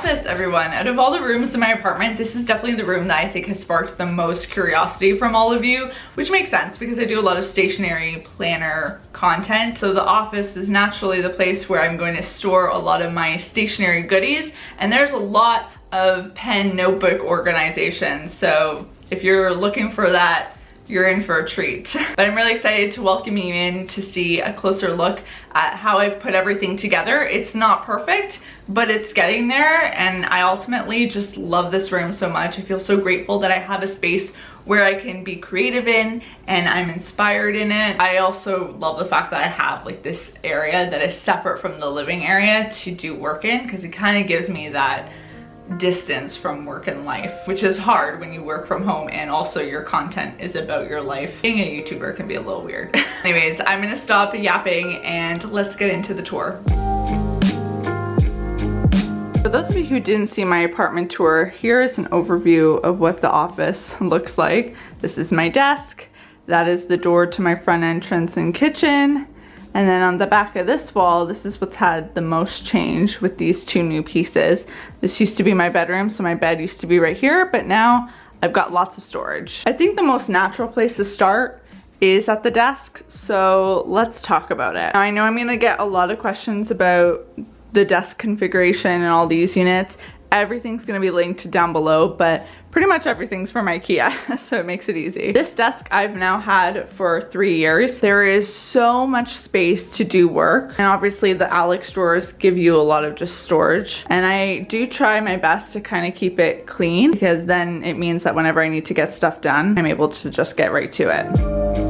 office, everyone. Out of all the rooms in my apartment, this is definitely the room that I think has sparked the most curiosity from all of you, which makes sense because I do a lot of stationery planner content. So the office is naturally the place where I'm going to store a lot of my stationery goodies, and there's a lot of pen notebook organization. So if you're looking for that, you're in for a treat. But I'm really excited to welcome you in to see a closer look at how I've put everything together. It's not perfect, but it's getting there, and I ultimately just love this room so much. I feel so grateful that I have a space where I can be creative in and I'm inspired in it. I also love the fact that I have like this area that is separate from the living area to do work in, because it kind of gives me that distance from work and life, which is hard when you work from home and also your content is about your life. Being a YouTuber can be a little weird. Anyways, I'm gonna stop yapping and let's get into the tour. For those of you who didn't see my apartment tour, here's an overview of what the office looks like. This is my desk. That is the door to my front entrance and kitchen. And then on the back of this wall, this is what's had the most change with these two new pieces. This used to be my bedroom, so my bed used to be right here, but now I've got lots of storage. I think the most natural place to start is at the desk, so let's talk about it. Now, I know I'm gonna get a lot of questions about the desk configuration and all these units. Everything's gonna be linked down below, but pretty much everything's from IKEA, so it makes it easy. This desk I've now had for 3 years. There is so much space to do work, and obviously the Alex drawers give you a lot of just storage. And I do try my best to kind of keep it clean, because then it means that whenever I need to get stuff done, I'm able to just get right to it.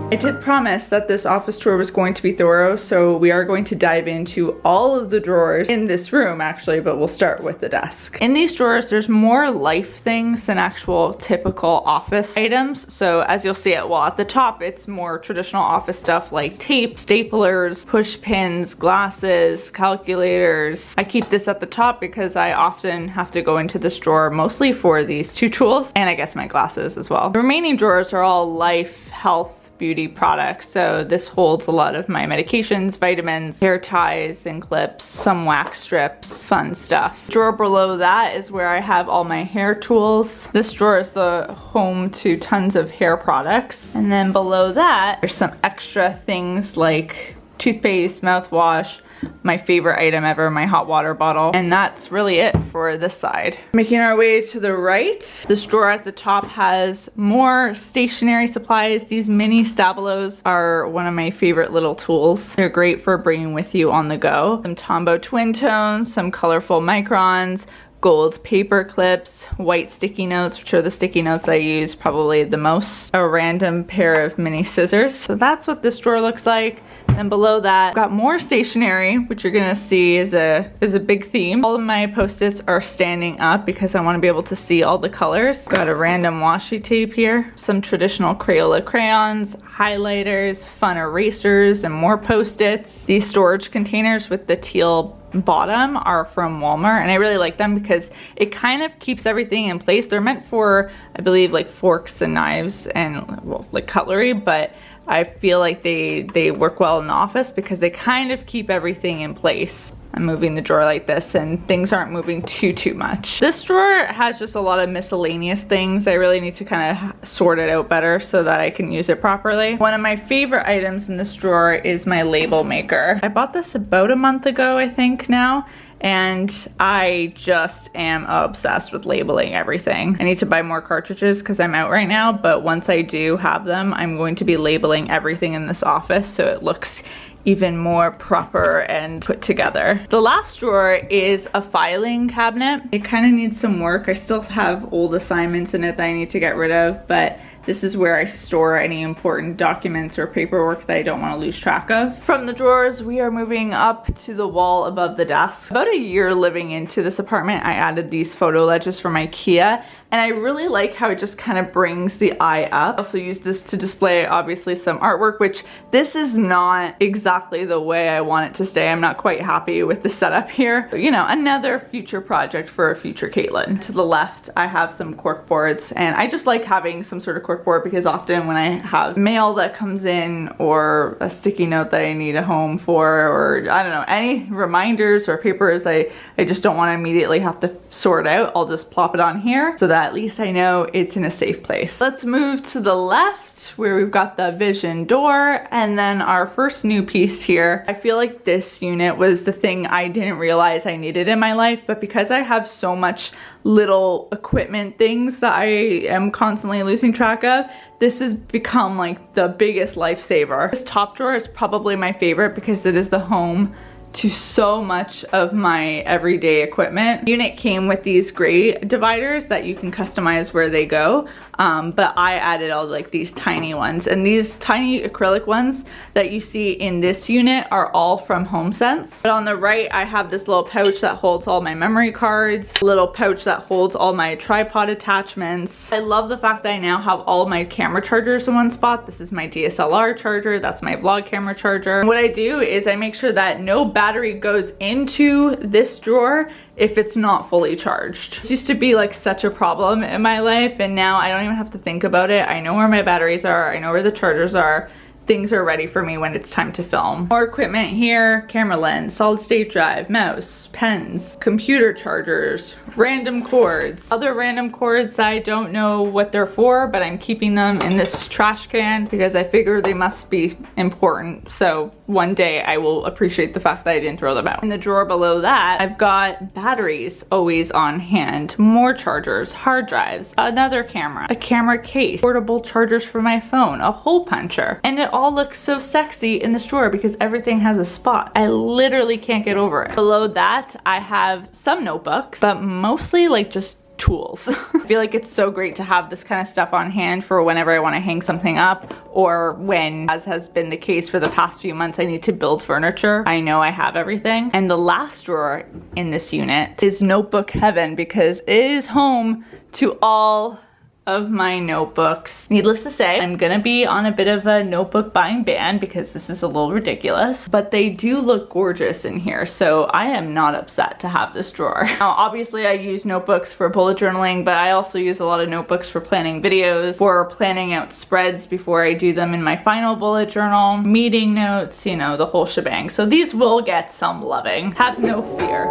I did promise that this office tour was going to be thorough, so we are going to dive into all of the drawers in this room actually, but we'll start with the desk. In these drawers, there's more life things than actual typical office items. So as you'll see at the top, it's more traditional office stuff like tape, staplers, push pins, glasses, calculators. I keep this at the top because I often have to go into this drawer mostly for these two tools, and I guess my glasses as well. The remaining drawers are all life, health, beauty products. So this holds a lot of my medications, vitamins, hair ties and clips, some wax strips, fun stuff. Drawer below that is where I have all my hair tools. This drawer is the home to tons of hair products. And then below that, there's some extra things like toothpaste, mouthwash, my favorite item ever, my hot water bottle. And that's really it for this side. Making our way to the right, this drawer at the top has more stationery supplies. These mini Stabilos are one of my favorite little tools. They're great for bringing with you on the go. Some Tombow twin tones, some colorful microns, gold paper clips, white sticky notes, which are the sticky notes I use probably the most, a random pair of mini scissors. So that's what this drawer looks like. And below that, I've got more stationery, which you're gonna see is a big theme. All of my post-its are standing up because I wanna be able to see all the colors. Got a random washi tape here, some traditional Crayola crayons, highlighters, fun erasers, and more post-its. These storage containers with the teal bottom are from Walmart, and I really like them because it kind of keeps everything in place. They're meant for, I believe, like forks and knives and, well, like cutlery, but I feel like they work well in the office because they kind of keep everything in place. I'm moving the drawer like this and things aren't moving too much. This drawer has just a lot of miscellaneous things. I really need to kind of sort it out better so that I can use it properly. One of my favorite items in this drawer is my label maker. I bought this about a month ago, I think now, and I just am obsessed with labeling everything. I need to buy more cartridges because I'm out right now, but once I do have them, I'm going to be labeling everything in this office so it looks even more proper and put together. The last drawer is a filing cabinet. It kind of needs some work. I still have old assignments in it that I need to get rid of, but this is where I store any important documents or paperwork that I don't want to lose track of. From the drawers, we are moving up to the wall above the desk. About a year living into this apartment, I added these photo ledges from IKEA, and I really like how it just kind of brings the eye up. I also use this to display obviously some artwork, which this is not exactly the way I want it to stay. I'm not quite happy with the setup here. But, you know, another future project for a future Caitlin. To the left, I have some cork boards, and I just like having some sort of cork board because often when I have mail that comes in or a sticky note that I need a home for, or I don't know, any reminders or papers I just don't want to immediately have to sort out, I'll just plop it on here so that at least I know it's in a safe place. Let's move to the left where we've got the vision door, and then our first new piece here. I feel like this unit was the thing I didn't realize I needed in my life, but because I have so much little equipment things that I am constantly losing track of, this has become like the biggest lifesaver. This top drawer is probably my favorite because it is the home to so much of my everyday equipment. The unit came with these gray dividers that you can customize where they go, but I added all like these tiny ones, and these tiny acrylic ones that you see in this unit are all from HomeSense. But on the right, I have this little pouch that holds all my memory cards, a little pouch that holds all my tripod attachments. I love the fact that I now have all my camera chargers in one spot. This is my DSLR charger, that's my vlog camera charger. And what I do is I make sure that no battery goes into this drawer if it's not fully charged. This used to be like such a problem in my life, and now I don't even have to think about it. I know where my batteries are, I know where the chargers are. Things are ready for me when it's time to film. More equipment here: camera lens, solid state drive, mouse, pens, computer chargers, random cords, other random cords that I don't know what they're for, but I'm keeping them in this trash can because I figure they must be important. So one day I will appreciate the fact that I didn't throw them out. In the drawer below that, I've got batteries always on hand, more chargers, hard drives, another camera, a camera case, portable chargers for my phone, a hole puncher, and it all looks so sexy in this drawer because everything has a spot. I literally can't get over it. Below that, I have some notebooks, but mostly like just tools. I feel like it's so great to have this kind of stuff on hand for whenever I want to hang something up, or when, as has been the case for the past few months, I need to build furniture. I know I have everything. And the last drawer in this unit is notebook heaven because it is home to all of my notebooks. Needless to say, I'm gonna be on a bit of a notebook buying ban because this is a little ridiculous, but they do look gorgeous in here, so I am not upset to have this drawer. Now, obviously I use notebooks for bullet journaling, but I also use a lot of notebooks for planning videos, for planning out spreads before I do them in my final bullet journal, meeting notes, you know, the whole shebang. So these will get some loving. Have no fear.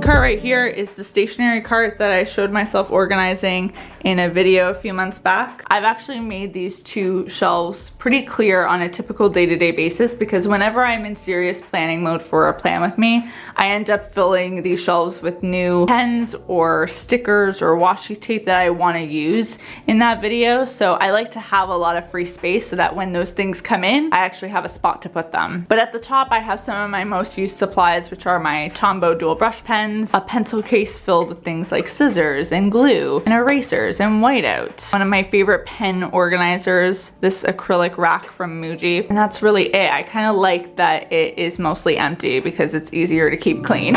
Cart right here is the stationery cart that I showed myself organizing in a video a few months back. I've actually made these two shelves pretty clear on a typical day-to-day basis because whenever I'm in serious planning mode for a plan with me, I end up filling these shelves with new pens or stickers or washi tape that I want to use in that video. So I like to have a lot of free space so that when those things come in, I actually have a spot to put them. But at the top, I have some of my most used supplies, which are my Tombow dual brush pens, a pencil case filled with things like scissors and glue and erasers and whiteout. One of my favorite pen organizers, this acrylic rack from Muji. And that's really it. I kind of like that it is mostly empty because it's easier to keep clean.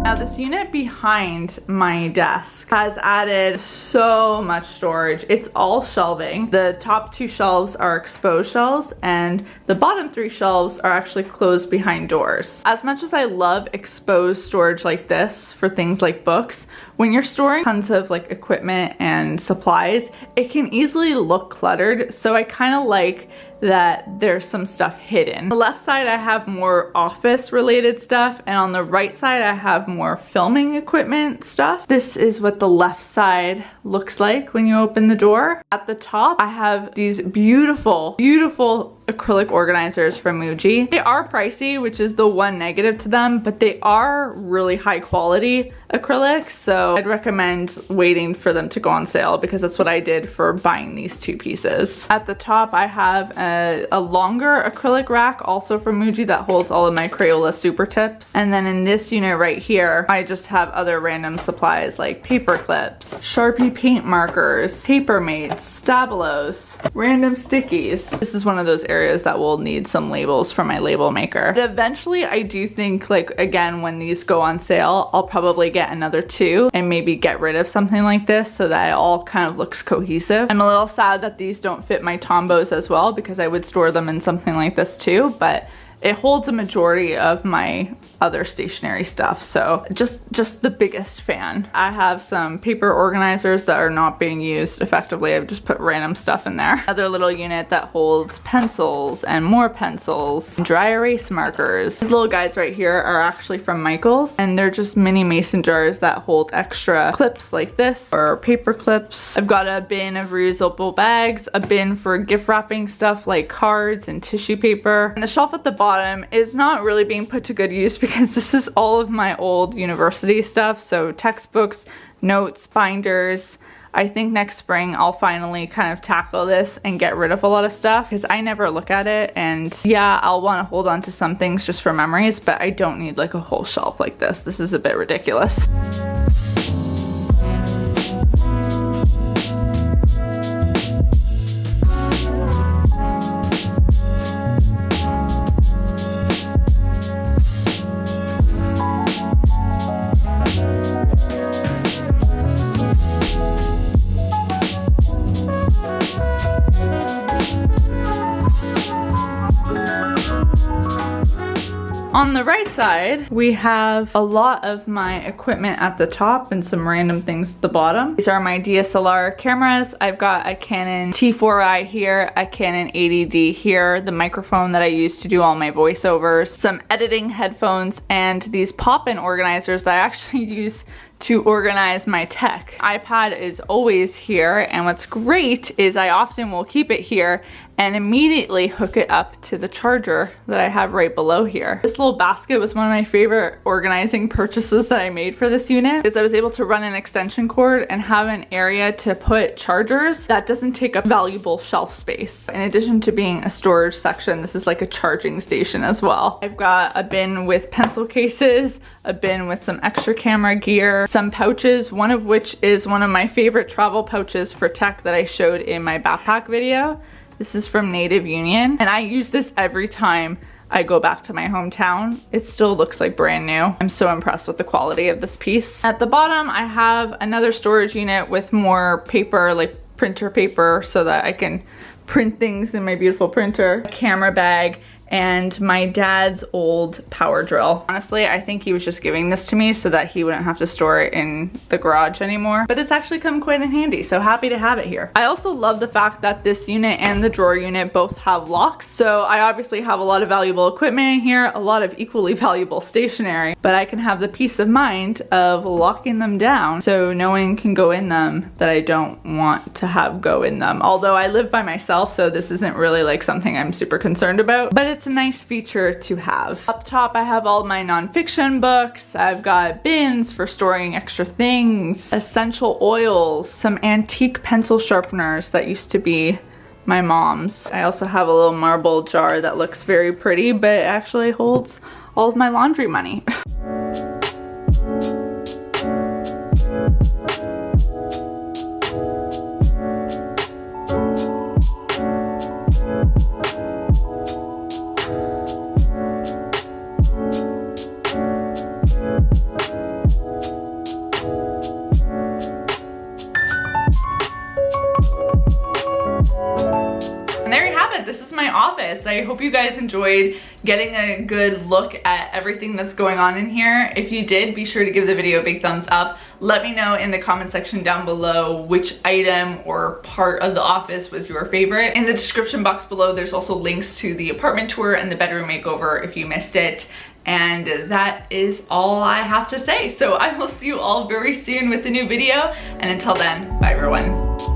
Now this unit behind my desk has added so much storage. It's all shelving. The top two shelves are exposed shelves and the bottom three shelves are actually closed behind doors. As much as I love exposed storage like this for things like books, when you're storing tons of like equipment and supplies, it can easily look cluttered. So I kind of like that there's some stuff hidden. On the left side, I have more office related stuff, and on the right side, I have more filming equipment stuff. This is what the left side looks like when you open the door. At the top, I have these beautiful, beautiful acrylic organizers from Muji. They are pricey, which is the one negative to them, but they are really high quality acrylics, so I'd recommend waiting for them to go on sale because that's what I did for buying these two pieces. At the top I have a longer acrylic rack also from Muji that holds all of my Crayola super tips, and then in this unit right here I just have other random supplies like paper clips, Sharpie paint markers, paper mates, Stabilos, random stickies. This is one of those areas that will need some labels from my label maker. But eventually I do think, like, again, when these go on sale, I'll probably get another two and maybe get rid of something like this so that it all kind of looks cohesive. I'm a little sad that these don't fit my Tombos as well because I would store them in something like this too, but it holds a majority of my other stationery stuff, so just the biggest fan. I have some paper organizers that are not being used effectively. I've just put random stuff in there. Another little unit that holds pencils and more pencils, dry erase markers. These little guys right here are actually from Michaels, and they're just mini mason jars that hold extra clips like this, or paper clips. I've got a bin of reusable bags, a bin for gift wrapping stuff like cards and tissue paper, and the shelf at the bottom is not really being put to good use because this is all of my old university stuff, so textbooks, notes, binders. I think next spring I'll finally kind of tackle this and get rid of a lot of stuff because I never look at it, and yeah, I'll want to hold on to some things just for memories, but I don't need like a whole shelf like this. This is a bit ridiculous. On the right side, we have a lot of my equipment at the top and some random things at the bottom. These are my DSLR cameras. I've got a Canon T4i here, a Canon 80D here, the microphone that I use to do all my voiceovers, some editing headphones, and these pop-in organizers that I actually use to organize my tech. iPad is always here, and what's great is I often will keep it here and immediately hook it up to the charger that I have right below here. This little basket was one of my favorite organizing purchases that I made for this unit because I was able to run an extension cord and have an area to put chargers that doesn't take up valuable shelf space. In addition to being a storage section, this is like a charging station as well. I've got a bin with pencil cases, a bin with some extra camera gear, some pouches, one of which is one of my favorite travel pouches for tech that I showed in my backpack video. This is from Native Union, and I use this every time I go back to my hometown. It still looks like brand new. I'm so impressed with the quality of this piece. At the bottom, I have another storage unit with more paper, like printer paper, so that I can print things in my beautiful printer, a camera bag, and my dad's old power drill. Honestly, I think he was just giving this to me so that he wouldn't have to store it in the garage anymore, but it's actually come quite in handy, so happy to have it here. I also love the fact that this unit and the drawer unit both have locks, so I obviously have a lot of valuable equipment in here, a lot of equally valuable stationery, but I can have the peace of mind of locking them down so no one can go in them that I don't want to have go in them. Although I live by myself, so this isn't really like something I'm super concerned about, but it's a nice feature to have. Up top, I have all my nonfiction books. I've got bins for storing extra things, essential oils, some antique pencil sharpeners that used to be my mom's. I also have a little marble jar that looks very pretty, but it actually holds all of my laundry money. This is my office. I hope you guys enjoyed getting a good look at everything that's going on in here. If you did, be sure to give the video a big thumbs up. Let me know in the comment section down below which item or part of the office was your favorite. In the description box below, there's also links to the apartment tour and the bedroom makeover if you missed it. And that is all I have to say. So I will see you all very soon with the new video. And until then, bye everyone.